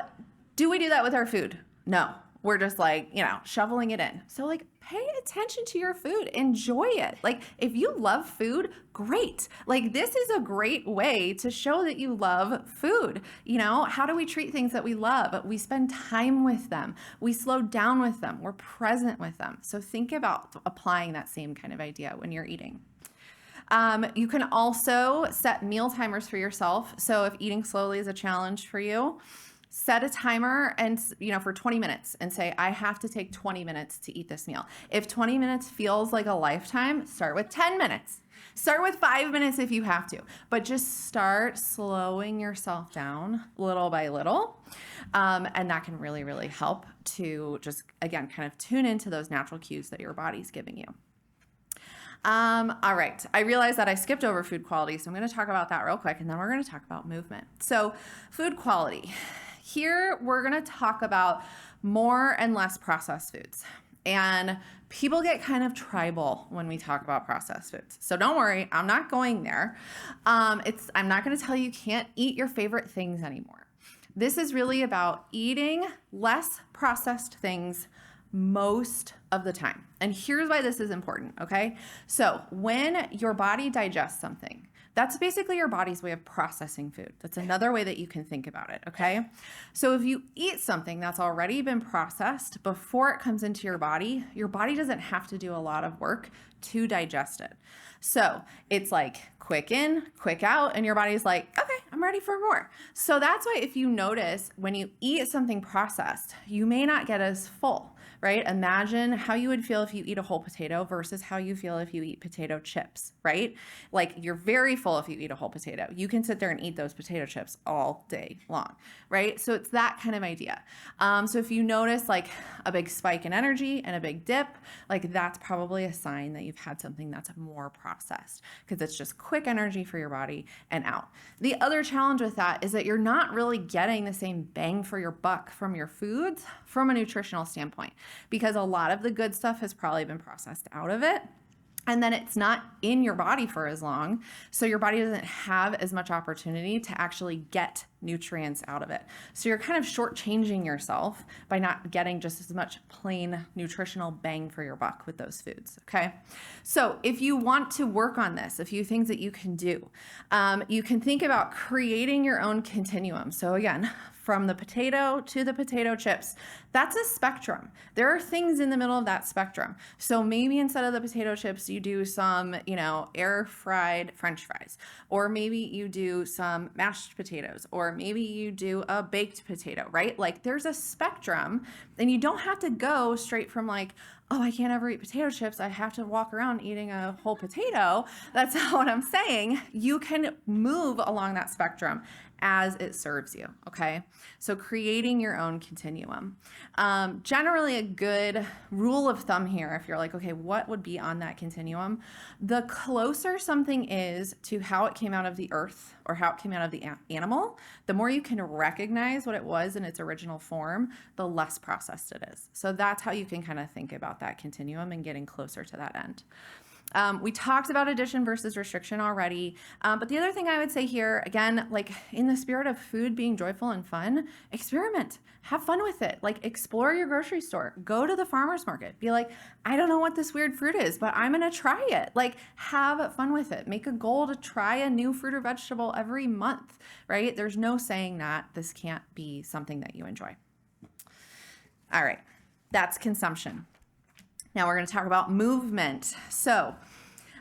do we do that with our food? No. We're just like, shoveling it in. So like, pay attention to your food. Enjoy it. Like, if you love food, great. Like, this is a great way to show that you love food. How do we treat things that we love? We spend time with them. We slow down with them. We're present with them. So think about applying that same kind of idea when you're eating. You can also set meal timers for yourself. So if eating slowly is a challenge for you, set a timer and, for 20 minutes and say, I have to take 20 minutes to eat this meal. If 20 minutes feels like a lifetime, start with 10 minutes. Start with 5 minutes if you have to, but just start slowing yourself down little by little. And that can really, really help to just, again, kind of tune into those natural cues that your body's giving you. All right. I realized that I skipped over food quality, so I'm going to talk about that real quick, and then we're going to talk about movement. So food quality. Here, we're going to talk about more and less processed foods. And people get kind of tribal when we talk about processed foods. So don't worry, I'm not going there. I'm not going to tell you can't eat your favorite things anymore. This is really about eating less processed things most of the time. And here's why this is important, okay? So when your body digests something, That's basically your body's way of processing food. That's another way that you can think about it, okay? So if you eat something that's already been processed before it comes into your body doesn't have to do a lot of work to digest it. So it's like quick in, quick out, and your body's like, okay, I'm ready for more. So that's why if you notice when you eat something processed, you may not get as full, right? Imagine how you would feel if you eat a whole potato versus how you feel if you eat potato chips, right? Like you're very full if you eat a whole potato. You can sit there and eat those potato chips all day long, right? So it's that kind of idea. So if you notice like a big spike in energy and a big dip, like that's probably a sign that you've had something that's more processed because it's just quick energy for your body and out. The other challenge with that is that you're not really getting the same bang for your buck from your foods from a nutritional standpoint, because a lot of the good stuff has probably been processed out of it. And then it's not in your body for as long. So your body doesn't have as much opportunity to actually get nutrients out of it. So you're kind of shortchanging yourself by not getting just as much plain nutritional bang for your buck with those foods. Okay. So if you want to work on this, a few things that you can do, you can think about creating your own continuum. So again, from the potato to the potato chips, that's a spectrum. There are things in the middle of that spectrum. So maybe instead of the potato chips, you do some, air fried French fries, or maybe you do some mashed potatoes, or maybe you do a baked potato, right? Like there's a spectrum, and you don't have to go straight from like, oh, I can't ever eat potato chips, I have to walk around eating a whole potato. That's not what I'm saying. You can move along that spectrum as it serves you, okay? So creating your own continuum. Generally a good rule of thumb here, if you're like, okay, what would be on that continuum? The closer something is to how it came out of the earth or how it came out of the animal, the more you can recognize what it was in its original form, the less processed it is. So that's how you can kind of think about that continuum and getting closer to that end. We talked about addition versus restriction already, but the other thing I would say here, again, like in the spirit of food being joyful and fun, experiment, have fun with it. Like explore your grocery store, go to the farmer's market, be like, I don't know what this weird fruit is, but I'm gonna try it. Like have fun with it. Make a goal to try a new fruit or vegetable every month, right? There's no saying that this can't be something that you enjoy. All right, that's consumption. Now we're going to talk about movement. So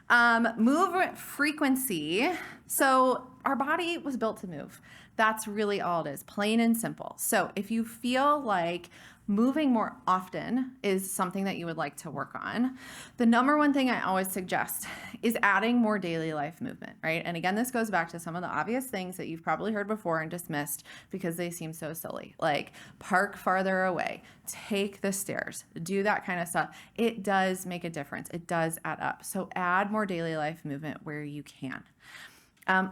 movement frequency. So our body was built to move. That's really all it is, plain and simple. So if you feel like moving more often is something that you would like to work on, the number one thing I always suggest is adding more daily life movement, right? And again, this goes back to some of the obvious things that you've probably heard before and dismissed because they seem so silly, like park farther away, take the stairs, do that kind of stuff. It does make a difference. It does add up. So add more daily life movement where you can.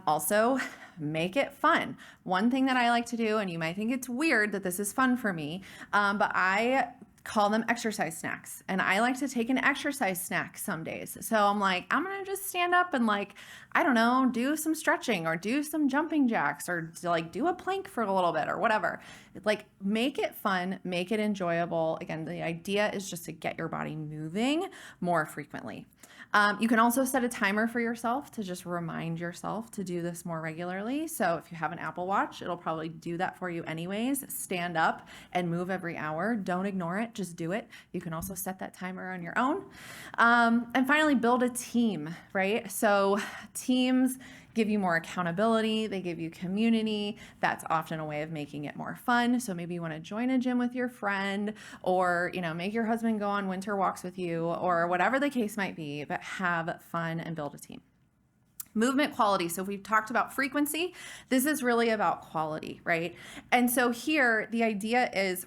Also, make it fun. One thing that I like to do, and you might think it's weird that this is fun for me, but I call them exercise snacks. And I like to take an exercise snack some days. So I'm like, I'm going to just stand up and like, I don't know, do some stretching or do some jumping jacks or like do a plank for a little bit or whatever. Like make it fun, make it enjoyable. Again, the idea is just to get your body moving more frequently. You can also set a timer for yourself to just remind yourself to do this more regularly. So if you have an Apple Watch, it'll probably do that for you anyways. Stand up and move every hour. Don't ignore it, just do it. You can also set that timer on your own. And finally, build a team, right? So teams give you more accountability, they give you community. That's often a way of making it more fun. So maybe you want to join a gym with your friend or, make your husband go on winter walks with you or whatever the case might be, but have fun and build a team. Movement quality. So we've talked about frequency. This is really about quality, right? And so here the idea is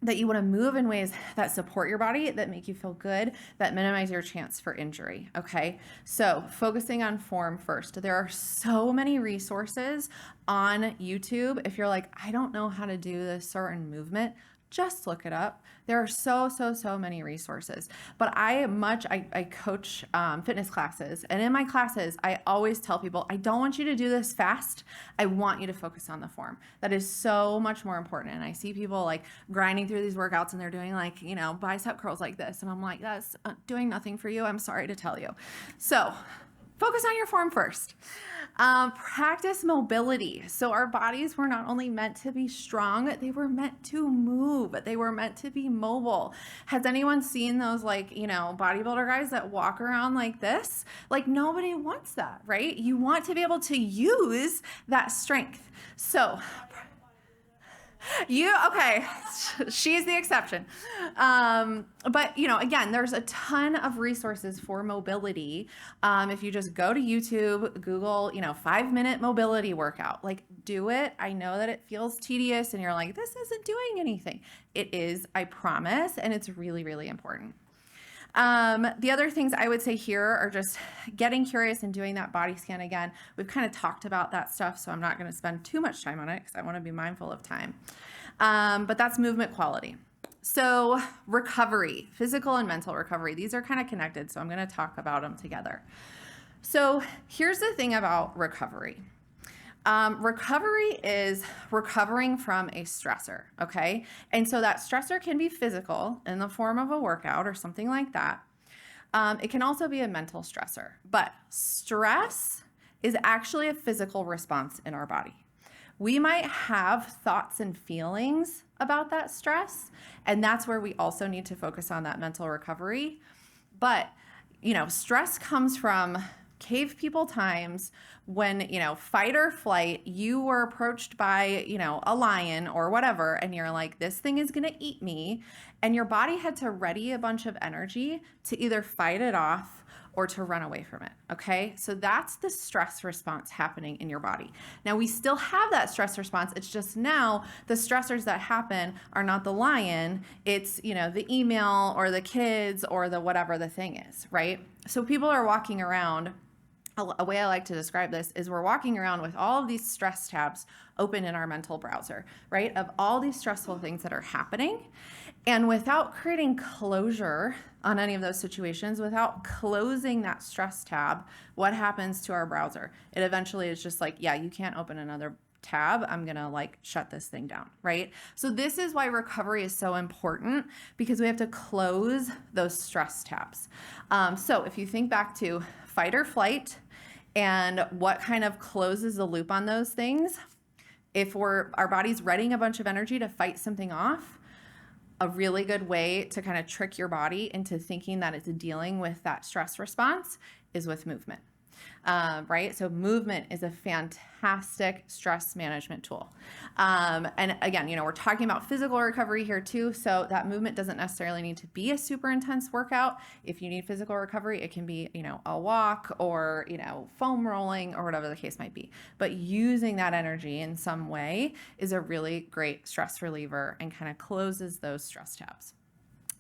that you want to move in ways that support your body, that make you feel good, that minimize your chance for injury, okay? So focusing on form first. There are so many resources on YouTube. If you're like, I don't know how to do this certain movement, just look it up. There are so many resources. But I coach fitness classes. And in my classes, I always tell people, I don't want you to do this fast. I want you to focus on the form. That is so much more important. And I see people like grinding through these workouts and they're doing like, bicep curls like this. And I'm like, that's doing nothing for you. I'm sorry to tell you. So focus on your form first. Practice mobility. So our bodies were not only meant to be strong, they were meant to move. They were meant to be mobile. Has anyone seen those bodybuilder guys that walk around like this? Like nobody wants that, right? You want to be able to use that strength. So okay, she's the exception. But again, there's a ton of resources for mobility. If you just go to YouTube, Google, 5-minute mobility workout, like do it. I know that it feels tedious and you're like, this isn't doing anything. It is, I promise. And it's really, really important. The other things I would say here are just getting curious and doing that body scan again. We've kind of talked about that stuff, so I'm not going to spend too much time on it because I want to be mindful of time. But that's movement quality. So recovery, physical and mental recovery, these are kind of connected, so I'm going to talk about them together. So here's the thing about recovery. Recovery is recovering from a stressor, okay? And so that stressor can be physical in the form of a workout or something like that. It can also be a mental stressor, but stress is actually a physical response in our body. We might have thoughts and feelings about that stress, and that's where we also need to focus on that mental recovery. But, stress comes from cave people times when, fight or flight, you were approached by, a lion or whatever, and you're like, this thing is going to eat me. And your body had to ready a bunch of energy to either fight it off or to run away from it. Okay. So that's the stress response happening in your body. Now we still have that stress response. It's just now the stressors that happen are not the lion. It's, the email or the kids or the whatever the thing is, right? So people are walking around. A way I like to describe this is we're walking around with all of these stress tabs open in our mental browser, right? Of all these stressful things that are happening. And without creating closure on any of those situations, without closing that stress tab, what happens to our browser? It eventually is just like, yeah, you can't open another tab. I'm going to shut this thing down, right? So this is why recovery is so important, because we have to close those stress tabs. So if you think back to fight or flight and what kind of closes the loop on those things, if our body's readying a bunch of energy to fight something off, a really good way to kind of trick your body into thinking that it's dealing with that stress response is with movement. Right? So movement is a fantastic stress management tool. And again, we're talking about physical recovery here too. So that movement doesn't necessarily need to be a super intense workout. If you need physical recovery, it can be, a walk or, foam rolling or whatever the case might be. But using that energy in some way is a really great stress reliever and kind of closes those stress tabs.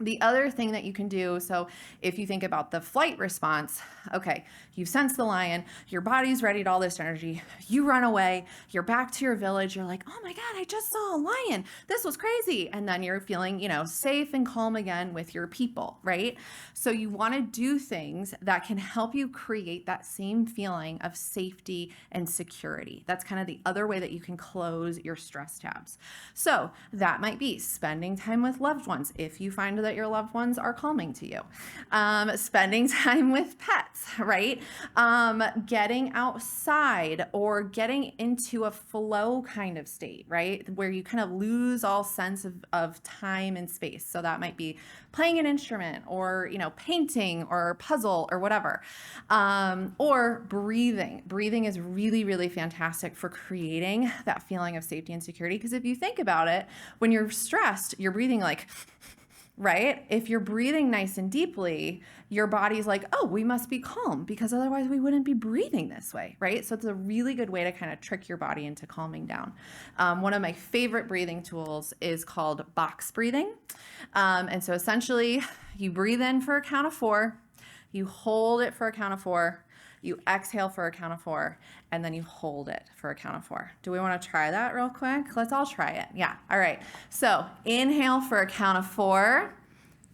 The other thing that you can do, so if you think about the flight response, okay, you sense the lion, your body's ready to all this energy, you run away, you're back to your village, you're like, oh my God, I just saw a lion, this was crazy. And then you're feeling, safe and calm again with your people, right? So you want to do things that can help you create that same feeling of safety and security. That's kind of the other way that you can close your stress tabs. So that might be spending time with loved ones if you find that your loved ones are calming to you. Spending time with pets, right? Getting outside or getting into a flow kind of state, right? Where you kind of lose all sense of time and space. So that might be playing an instrument or, painting or puzzle or whatever. Or breathing. Breathing is really, really fantastic for creating that feeling of safety and security. Because if you think about it, when you're stressed, you're breathing like, right? If you're breathing nice and deeply, your body's like, oh, we must be calm because otherwise we wouldn't be breathing this way, right? So it's a really good way to kind of trick your body into calming down. One of my favorite breathing tools is called box breathing. And so essentially you breathe in for a count of 4, you hold it for a count of 4, you exhale for a count of 4, and then you hold it for a count of 4. Do we want to try that real quick? Let's all try it. Yeah. All right. So inhale for a count of 4,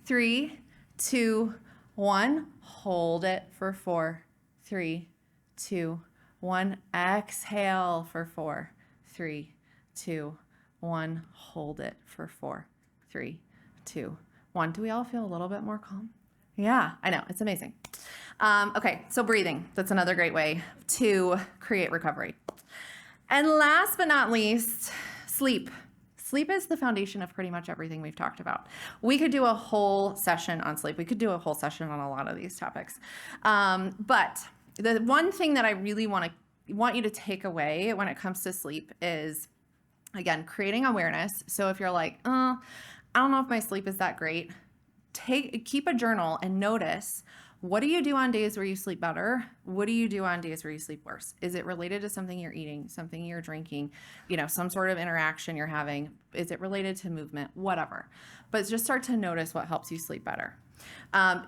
3, 2, 1. Hold it for 4, 3, 2, 1. Exhale for 4, 3, 2, 1. Hold it for 4, 3, 2, 1. Do we all feel a little bit more calm? Yeah, I know. It's amazing. Okay, so breathing. That's another great way to create recovery. And last but not least, sleep. Sleep is the foundation of pretty much everything we've talked about. We could do a whole session on sleep. We could do a whole session on a lot of these topics. But the one thing that I really want you to take away when it comes to sleep is, again, creating awareness. So if you're like, I don't know if my sleep is that great, keep a journal and notice, what do you do on days where you sleep better? What do you do on days where you sleep worse? Is it related to something you're eating, something you're drinking, some sort of interaction you're having? Is it related to movement? Whatever. But just start to notice what helps you sleep better.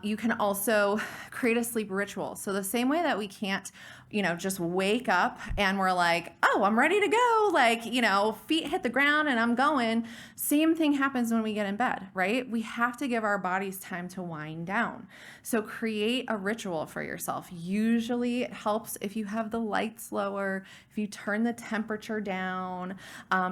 You can also create a sleep ritual. So the same way that we can't, just wake up and we're like, oh, I'm ready to go. Like, feet hit the ground and I'm going. Same thing happens when we get in bed, right? We have to give our bodies time to wind down. So create a ritual for yourself. Usually it helps if you have the lights lower, if you turn the temperature down,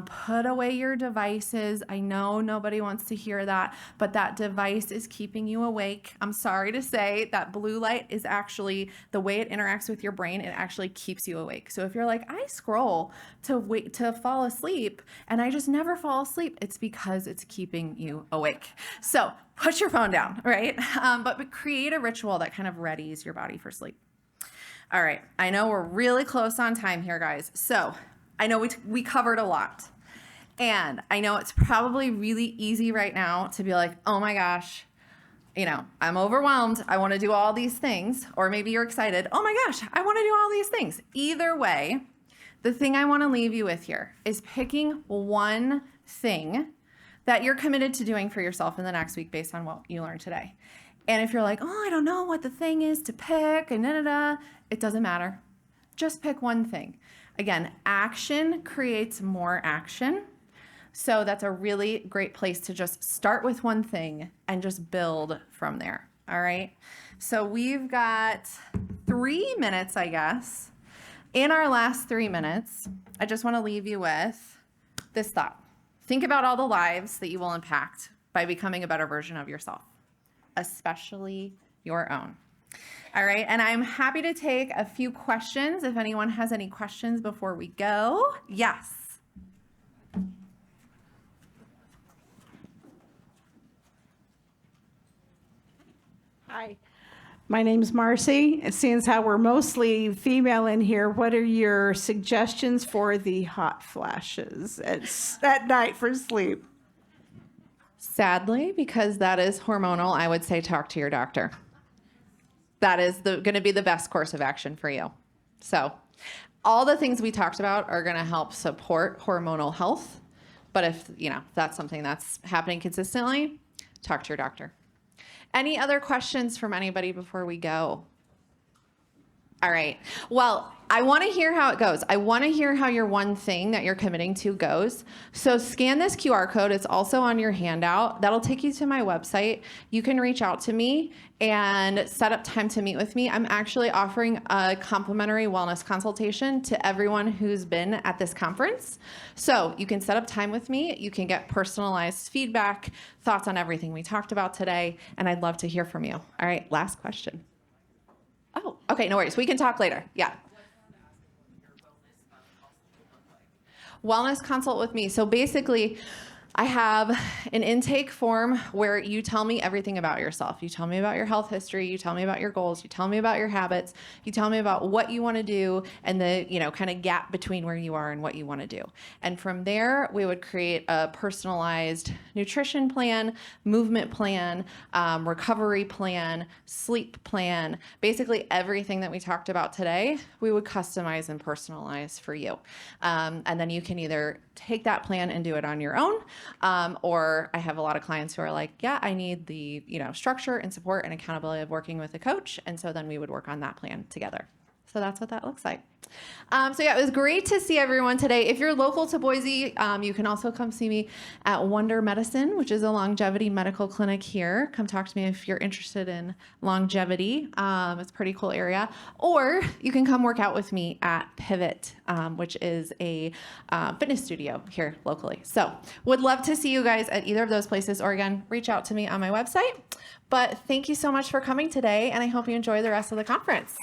put away your devices. I know nobody wants to hear that, but that device is keeping you awake. I'm sorry to say that blue light is actually, the way it interacts with your brain, it actually keeps you awake. So if you're like, I scroll to fall asleep and I just never fall asleep, it's because it's keeping you awake. So put your phone down, right? But create a ritual that kind of readies your body for sleep. All right, I know we're really close on time here, guys. So I know we covered a lot. And I know it's probably really easy right now to be like, oh my gosh, I'm overwhelmed. I want to do all these things. Or maybe you're excited. Oh my gosh, I want to do all these things. Either way, the thing I want to leave you with here is picking one thing that you're committed to doing for yourself in the next week based on what you learned today. And if you're like, oh, I don't know what the thing is to pick, and it doesn't matter. Just pick one thing. Again, action creates more action. So that's a really great place to just start with one thing and just build from there. All right. So we've got 3 minutes, I guess. In our last 3 minutes, I just want to leave you with this thought. Think about all the lives that you will impact by becoming a better version of yourself, especially your own. All right. And I'm happy to take a few questions if anyone has any questions before we go. Yes. Hi, my name's Marcy. And seeing as how we're mostly female in here, what are your suggestions for the hot flashes at night for sleep? Sadly, because that is hormonal, I would say talk to your doctor. That is going to be the best course of action for you. So all the things we talked about are going to help support hormonal health. But if that's something that's happening consistently, talk to your doctor. Any other questions from anybody before we go? All right. Well, I want to hear how it goes. I want to hear how your one thing that you're committing to goes. So scan this QR code. It's also on your handout. That'll take you to my website. You can reach out to me and set up time to meet with me. I'm actually offering a complimentary wellness consultation to everyone who's been at this conference. So you can set up time with me. You can get personalized feedback, thoughts on everything we talked about today, and I'd love to hear from you. All right, last question. Oh, okay, no worries. We can talk later. Yeah. Wellness consult with me. So basically, I have an intake form where you tell me everything about yourself. You tell me about your health history. You tell me about your goals. You tell me about your habits. You tell me about what you want to do and the, kind of gap between where you are and what you want to do. And from there, we would create a personalized nutrition plan, movement plan, recovery plan, sleep plan, basically everything that we talked about today, we would customize and personalize for you. And then you can either take that plan and do it on your own. Or I have a lot of clients who are like, yeah, I need the, structure and support and accountability of working with a coach. And so then we would work on that plan together. So that's what that looks like. So yeah, it was great to see everyone today. If you're local to Boise, you can also come see me at Wonder Medicine, which is a longevity medical clinic here. Come talk to me if you're interested in longevity. It's a pretty cool area. Or you can come work out with me at Pivot, which is a fitness studio here locally. So would love to see you guys at either of those places, or again, reach out to me on my website. But thank you so much for coming today, and I hope you enjoy the rest of the conference.